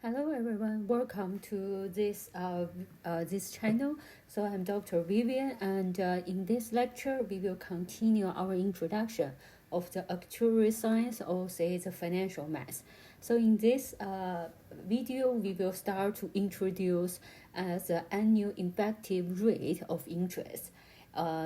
Hello everyone, welcome to this channel. So I'm Dr. Vivian, and in this lecture we will continue our introduction of the actuarial science, or say the financial math. So in this video we will start to introduce the annual effective rate of interest.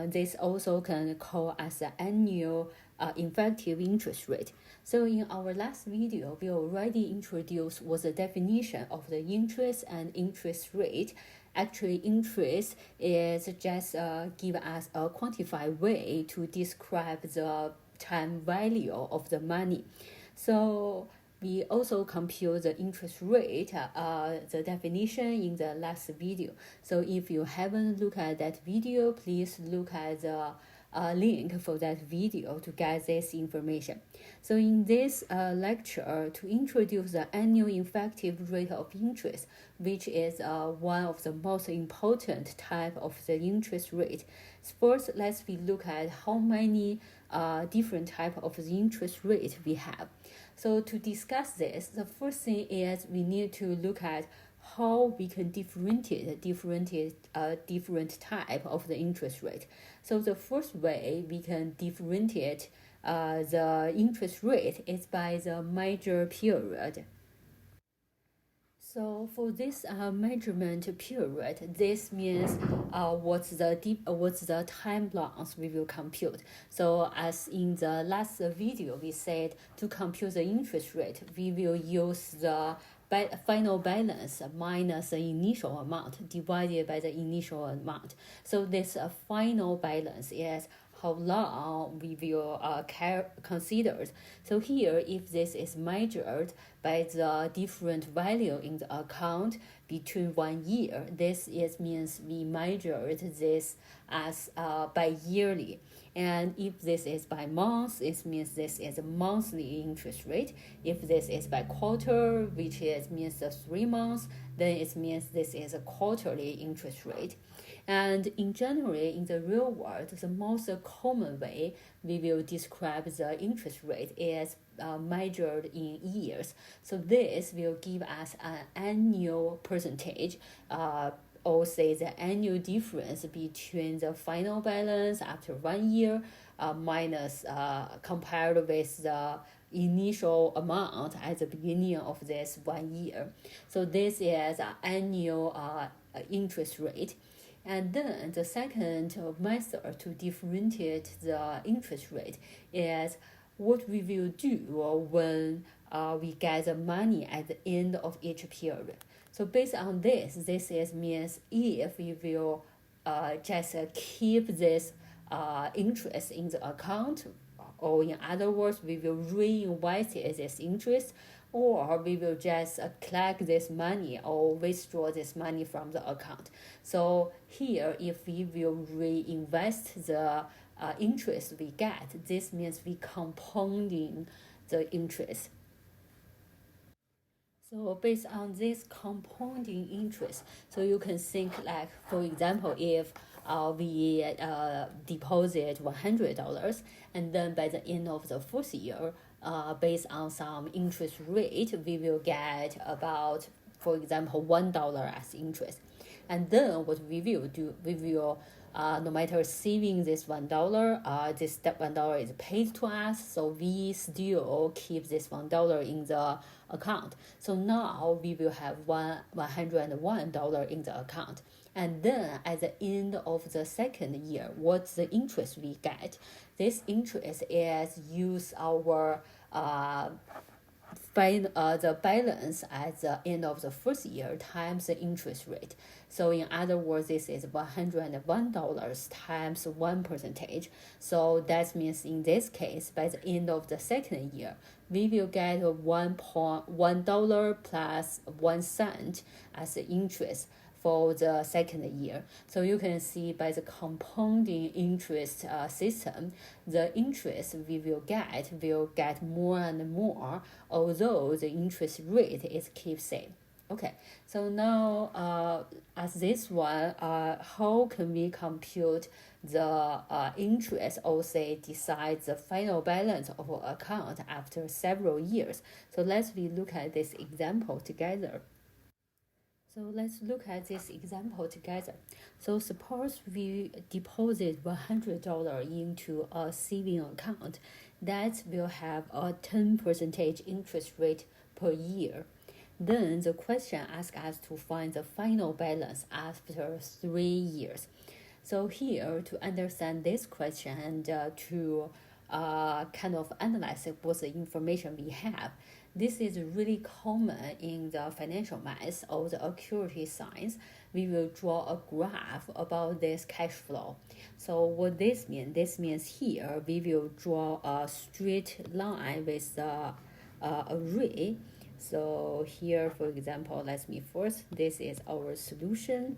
This also can call as the annual effective interest rate. So in our last video, we already introduced what the definition of the interest and interest rate. Actually, interest is just give us a quantified way to describe the time value of the money. So we also compute the interest rate, the definition in the last video. So if you haven't looked at that video, please look at the link for that video to get this information. So in this lecture, to introduce the annual effective rate of interest, which is one of the most important type of the interest rate. First, let's look at how many different type of the interest rate we have. So to discuss this, the first thing is we need to look at how we can differentiate different type of the interest rate. So the first way we can differentiate the interest rate is by the major period. So for this measurement period, this means what's the time loss we will compute. So as in the last video, we said to compute the interest rate, we will use the final balance minus the initial amount divided by the initial amount. So this final balance is how long we will consider. So here, if this is measured by the different value in the account between 1 year, this means we measured this as by yearly. And if this is by month, it means this is a monthly interest rate. If this is by quarter, which means the 3 months, then it means this is a quarterly interest rate. And in general, in the real world, the most common way we will describe the interest rate is measured in years. So this will give us an annual percentage, or say the annual difference between the final balance after 1 year minus compared with the initial amount at the beginning of this 1 year. So this is an annual interest rate. And then the second method to differentiate the interest rate is what we will do when we get the money at the end of each period. So based on this means if we will just keep this interest in the account, or in other words, we will reinvest this interest, or we will just collect this money or withdraw this money from the account. So here, if we will reinvest the interest we get, this means we compounding the interest. So based on this compounding interest, so you can think like, for example, if we deposit $100, and then by the end of the first year, based on some interest rate, we will get about, for example, $1 as interest. And then what we will do, we will no matter saving this $1, this $1 is paid to us, so we still keep this $1 in the account. So now we will have $101 in the account. And then at the end of the second year, what's the interest we get? This interest is use our the balance at the end of the first year times the interest rate. So in other words, this is $101 times 1%. So that means in this case, by the end of the second year, we will get $1 plus 1 cent as the interest for the second year. So you can see by the compounding interest system, the interest we will get more and more, although the interest rate is keep same. Okay, so now as this one, how can we compute the interest, or say decide the final balance of an account after several years. So let's look at this example together. So let's look at this example together. So suppose we deposit $100 into a saving account that will have a 10% interest rate per year. Then the question asks us to find the final balance after 3 years. So here, to understand this question and to kind of analyze what the information we have, this is really common in the financial math or the accuracy science. We will draw a graph about this cash flow. So what this means? This means here we will draw a straight line with the array. So here, for example, let me first, this is our solution.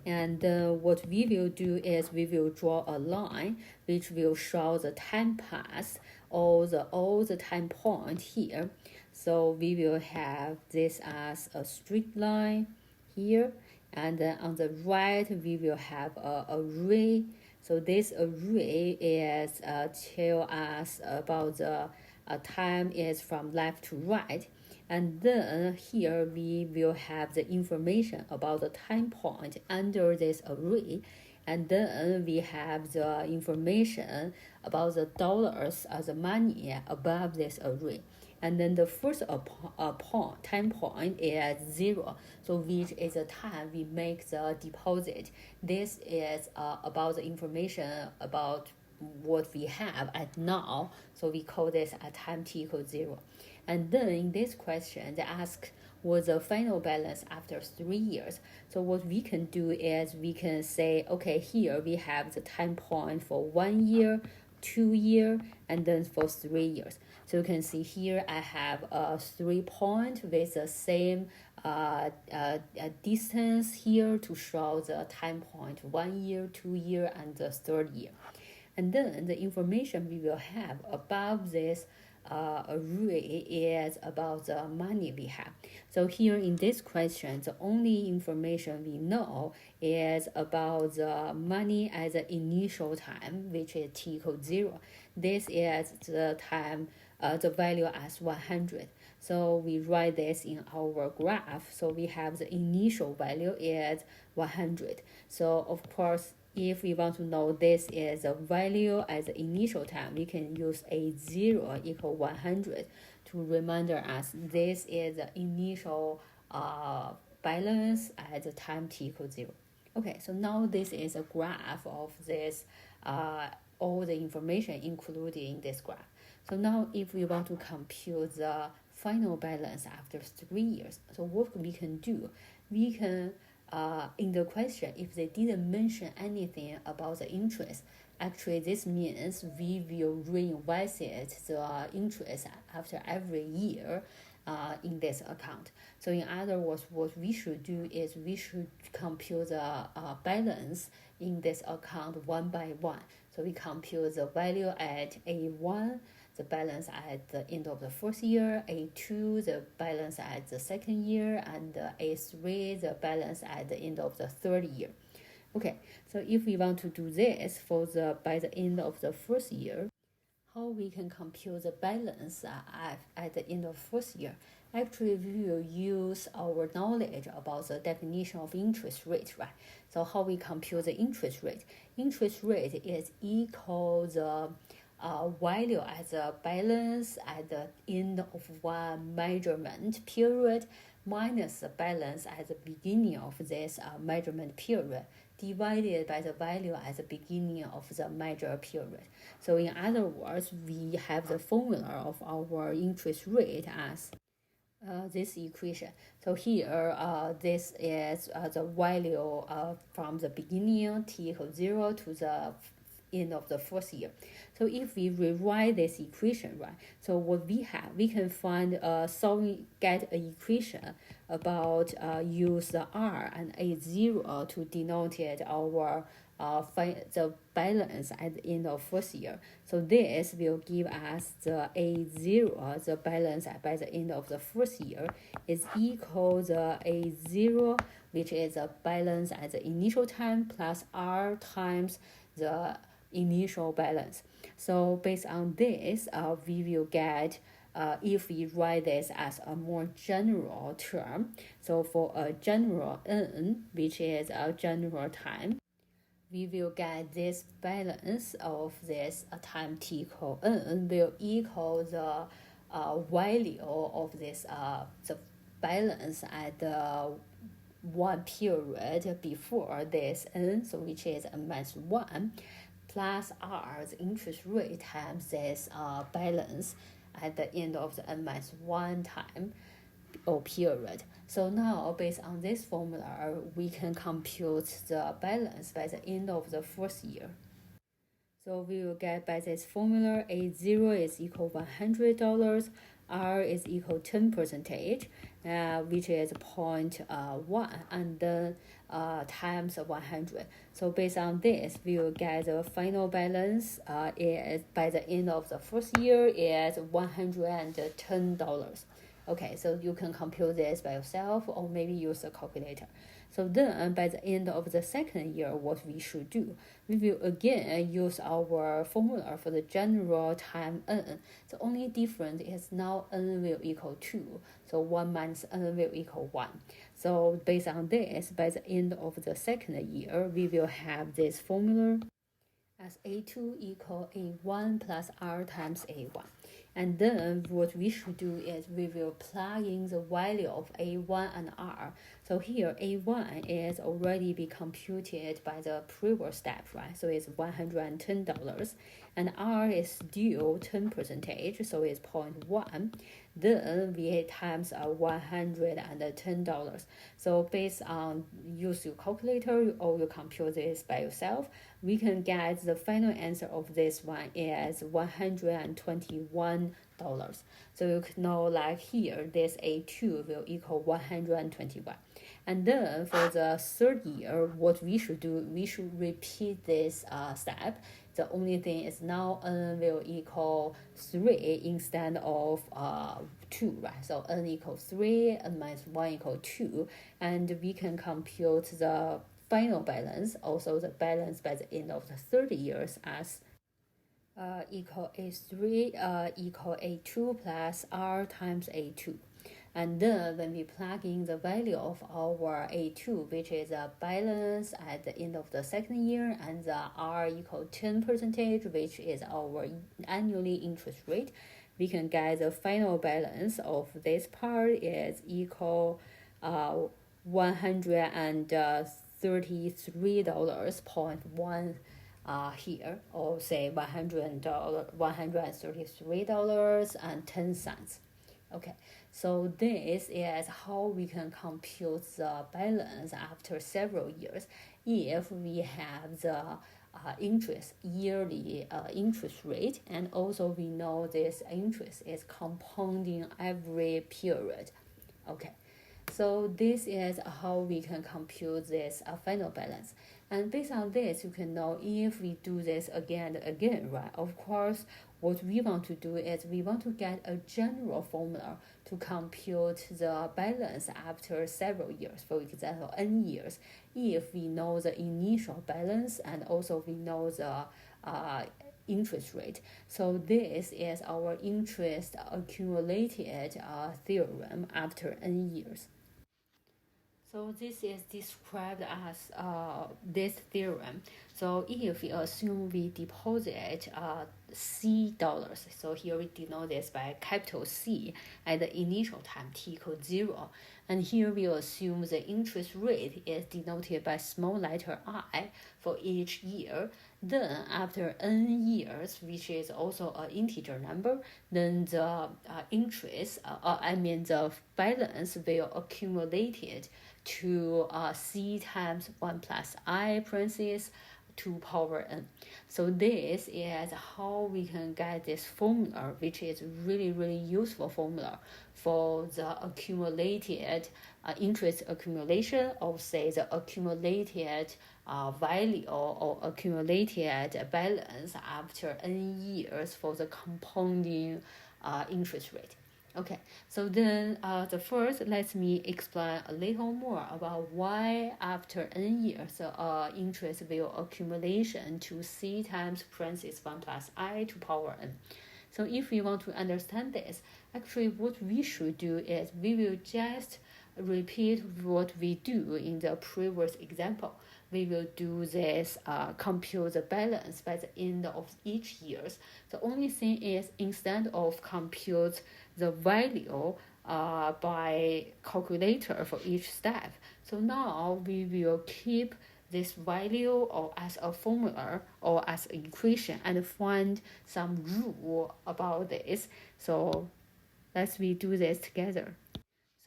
And what we will do is we will draw a line which will show the time pass all the time point here. So we will have this as a straight line here, and then on the right we will have a array. So this array is tell us about the time is from left to right. And then here we will have the information about the time point under this array. And then we have the information about the dollars as the money above this array. And then the first time point is 0, so which is the time we make the deposit. This is about the information about what we have at now, so we call this at time t equals 0. And then in this question, they ask what's the final balance after 3 years. So what we can do is we can say, okay, here we have the time point for 1 year, 2 year, and then for 3 years. So you can see here I have a 3 point with the same distance here to show the time point 1 year, 2 year, and the 3rd year. And then the information we will have above this array is about the money we have. So here in this question, the only information we know is about the money at the initial time, which is t equals 0. This is the time, the value as 100. So we write this in our graph. So we have the initial value is 100. So of course, if we want to know this is a value at the initial time, we can use a0 equal 100 to remind us this is the initial balance at the time t equals 0. Okay, so now this is a graph of this, all the information including this graph. So now if we want to compute the final balance after 3 years, so what we can do, we can in the question, if they didn't mention anything about the interest, actually this means we will reinvest the interest after every year in this account. So in other words, what we should do is we should compute the balance in this account one by one. So we compute the value at A1, the balance at the end of the 1st year, A2, the balance at the 2nd year, and A3, the balance at the end of the 3rd year. Okay, so if we want to do this for by the end of the 1st year, how we can compute the balance at the end of 1st year? Actually, we will use our knowledge about the definition of interest rate, right? So how we compute the interest rate? Interest rate is equal the value as a balance at the end of one measurement period minus the balance at the beginning of this measurement period divided by the value at the beginning of the measure period. So in other words, we have the formula of our interest rate as this equation. So here, this is the value from the beginning t equals 0 to the end of the 1st year. So if we rewrite this equation, right, so what we have, we can find get an equation about use the r and a0 to denote our the balance at the end of 1st year. So this will give us the a0, the balance by the end of the 1st year is equal the a0 which is the balance at the initial time plus r times the initial balance. So based on this, we will get if we write this as a more general term, so for a general n, which is a general time, we will get this balance of this time t equal n will equal the value of this the balance at the one period before this n, so which is n minus 1, plus r, the interest rate, times this balance at the end of the n minus 1 time or period. So now, based on this formula, we can compute the balance by the end of the first year. So we will get by this formula, A0 is equal $100, R is equal 10%, which is 0.1, and then times 100. So based on this, we will get the final balance is by the end of the first year is $110. Okay, so you can compute this by yourself or maybe use a calculator. So then by the end of the second year, what we should do, we will again use our formula for the general time n. The only difference is now n will equal 2. So 1 minus n will equal 1. So based on this, by the end of the second year, we will have this formula as A2 equal A1 plus R times A1. And then what we should do is we will plug in the value of A1 and R. So here A1 is already be computed by the previous step, right? So it's $110. And R is still 10%, so it's 0.1. Then we times $110. So based on use your calculator or you compute this by yourself, we can get the final answer of this one is $121. So you can know like here, this A2 will equal 121. And then for the third year, what we should do, we should repeat this step. The only thing is now n will equal 3 instead of 2, right? So n equals 3, n minus 1 equals 2, and we can compute the final balance, also the balance by the end of the 30 years as equal A3 equal A2 plus R times A2. And then when we plug in the value of our A2, which is a balance at the end of the second year, and the R equal 10%, which is our annually interest rate, we can get the final balance of this part is equal $133.1 here, or say $133.10. Okay, so this is how we can compute the balance after several years if we have the yearly interest rate, and also we know this interest is compounding every period. Okay, so this is how we can compute this final balance. And based on this, you can know if we do this again and again, right? Of course, what we want to do is we want to get a general formula to compute the balance after several years, for example, n years, if we know the initial balance and also we know the interest rate. So this is our interest accumulated theorem after n years. So this is described as this theorem. So if we assume we deposit C dollars, so here we denote this by capital C at the initial time t equals 0. And here we assume the interest rate is denoted by small letter I for each year. Then after n years, which is also an integer number, then the interest, the balance will accumulate to C times 1 plus I parentheses 2 power n. So this is how we can get this formula, which is really, really useful formula for the accumulated interest accumulation, or say the accumulated value or accumulated balance after n years for the compounding interest rate. Okay, so then the first, let me explain a little more about why after n years interest will accumulation to c times parentheses 1 plus I to power n. So if we want to understand this, actually what we should do is we will just repeat what we do in the previous example. We will do this compute the balance by the end of each year. The only thing is instead of compute the value by calculator for each step, so now we will keep this value or as a formula or as an equation and find some rule about this. So let's we do this together.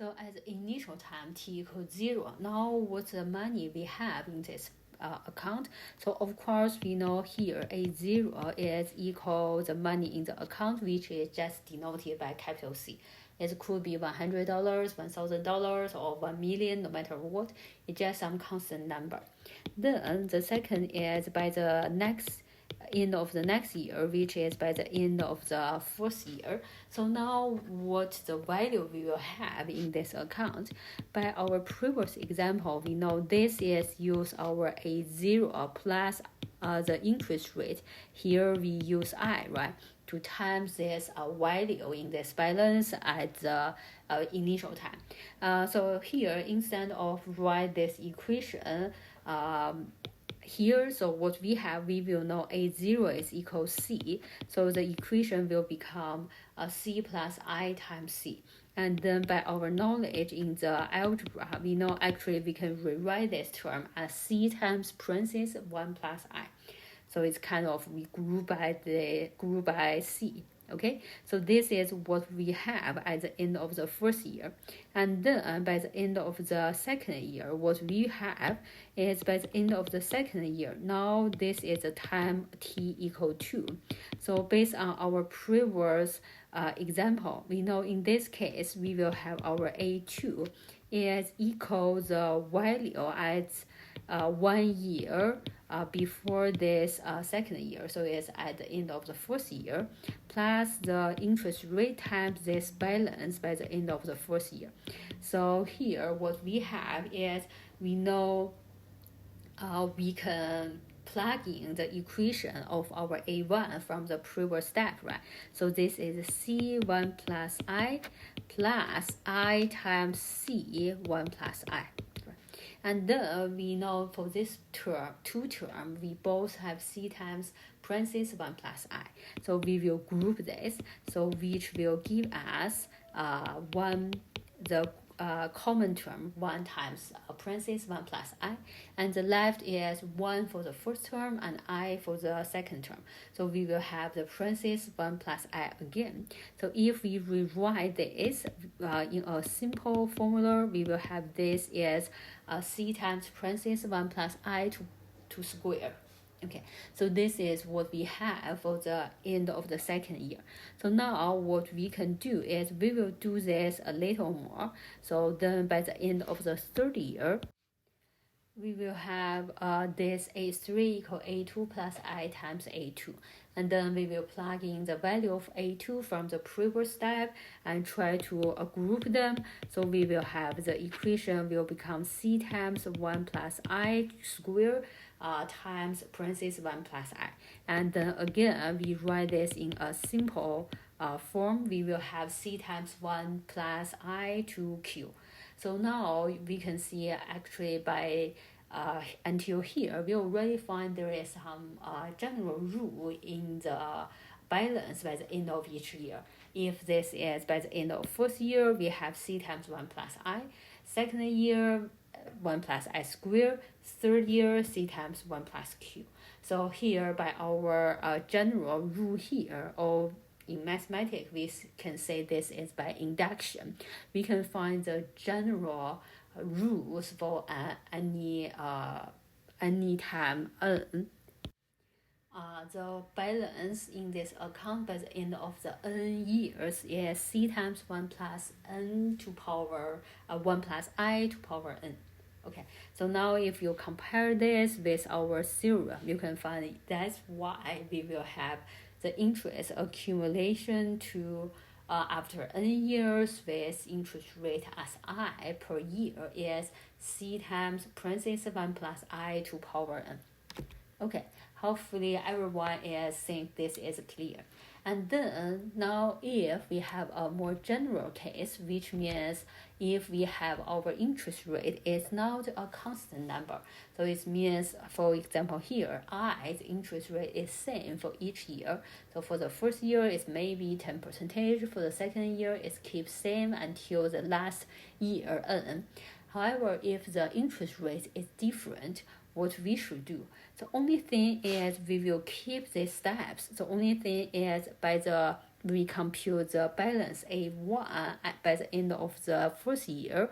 So at the initial time t equals 0, now what's the money we have in this account? So of course we know here A0 is equal the money in the account, which is just denoted by capital C. It could be $100, $1,000, or 1 million, no matter what. It's just some constant number. Then the second is by the end of the next year, which is by the end of the fourth year. So now what the value we will have in this account? By our previous example, we know this is use our A0 plus the interest rate. Here we use I, right, to times this value in this balance at the initial time. So here, instead of write this equation, here, so what we have, we will know A0 is equal C. So the equation will become C plus I times C. And then by our knowledge in the algebra, we know actually we can rewrite this term as C times parentheses 1 plus I. So it's kind of we grew by C. Okay, so this is what we have at the end of the first year. And then by the end of the second year, what we have is by the end of the second year, now this is the time t equal 2. So based on our previous example, we know in this case, we will have our A2 is equal the value at 1 year before this second year, so it's at the end of the first year, plus the interest rate times this balance by the end of the first year. So here what we have is we know we can plug in the equation of our A1 from the previous step, right? So this is C1 plus I times C1 plus I. And then we know for this two term, we both have C times parentheses 1 plus I. So we will group this, so which will give us the common term 1 times parentheses 1 plus I, and the left is 1 for the first term and I for the second term. So we will have the parentheses 1 plus I again. So if we rewrite this in a simple formula, we will have this is C times parentheses 1 plus I to square. Okay, so this is what we have for the end of the second year. So now what we can do is we will do this a little more. So then by the end of the third year, we will have this A3 equal A2 plus I times A2. And then we will plug in the value of A2 from the previous step and try to group them. So we will have the equation will become C times 1 plus I square times parentheses 1 plus I. And then again, we write this in a simple form. We will have C times 1 plus I to Q. So now we can see actually by until here, we already find there is some general rule in the balance by the end of each year. If this is by the end of first year, we have C times 1 plus I. Second year, 1 plus I squared. Third year, C times 1 plus Q. So here by our general rule here, or in mathematics, we can say this is by induction. We can find the general rules for any time n. The balance in this account by the end of the n years is C times 1 plus n to power 1 plus I to power n. Okay, so now if you compare this with our theorem, you can find that's why we will have the interest accumulation to after n years with interest rate as I per year is C times parentheses 1 plus I to power n. Okay, hopefully everyone is think this is clear. And then now if we have a more general case, which means if we have our interest rate is not a constant number. So it means, for example, here, the interest rate is same for each year. So for the first year, it's maybe 10%. For the second year, it keeps same until the last year, n. However, if the interest rate is different, what we should do? The only thing is we will keep these steps. The only thing is we compute the balance A1 by the end of the first year,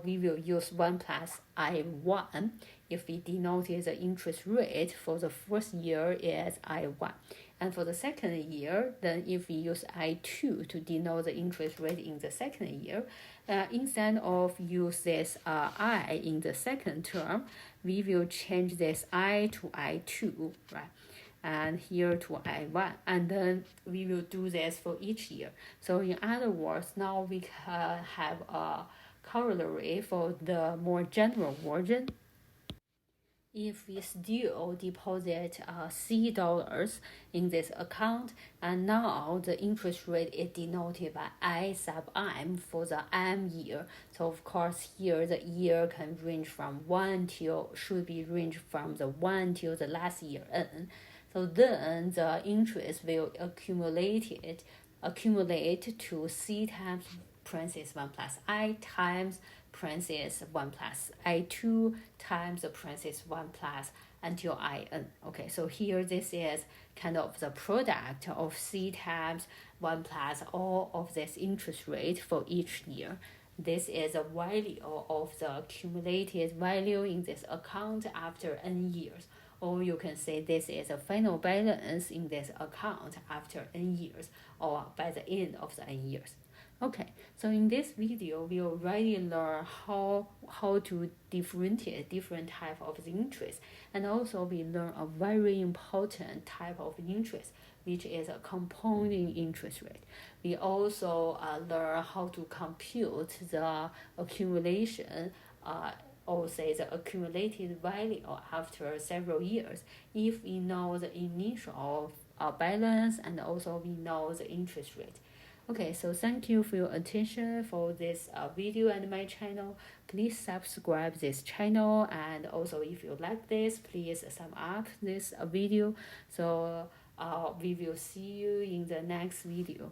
we will use 1 plus I1 if we denoted the interest rate for the first year is I1. And for the second year, then if we use I2 to denote the interest rate in the second year, instead of use this I in the second term, we will change this I to I2, right? And here to I1, and then we will do this for each year. So in other words, now we can have a corollary for the more general version. If we still deposit C dollars in this account, and now the interest rate is denoted by I sub M for the M year. So of course here the year can range from 1 till, should be range from the 1 till the last year N. So then the interest will accumulate to C times parentheses 1 plus I times parentheses 1 plus I2 times the parentheses 1 plus until IN. Okay, so here this is kind of the product of C times 1 plus all of this interest rate for each year. This is a value of the accumulated value in this account after n years. Or you can say this is a final balance in this account after n years or by the end of the n years. Okay, so in this video, we already learn how to differentiate different type of interest, and also we learn a very important type of interest, which is a compounding interest rate. We also learn how to compute the accumulation, or say the accumulated value after several years, if we know the initial balance and also we know the interest rate. Okay, so thank you for your attention for this video and my channel. Please subscribe this channel, and also if you like this, please sum up this video. So we will see you in the next video.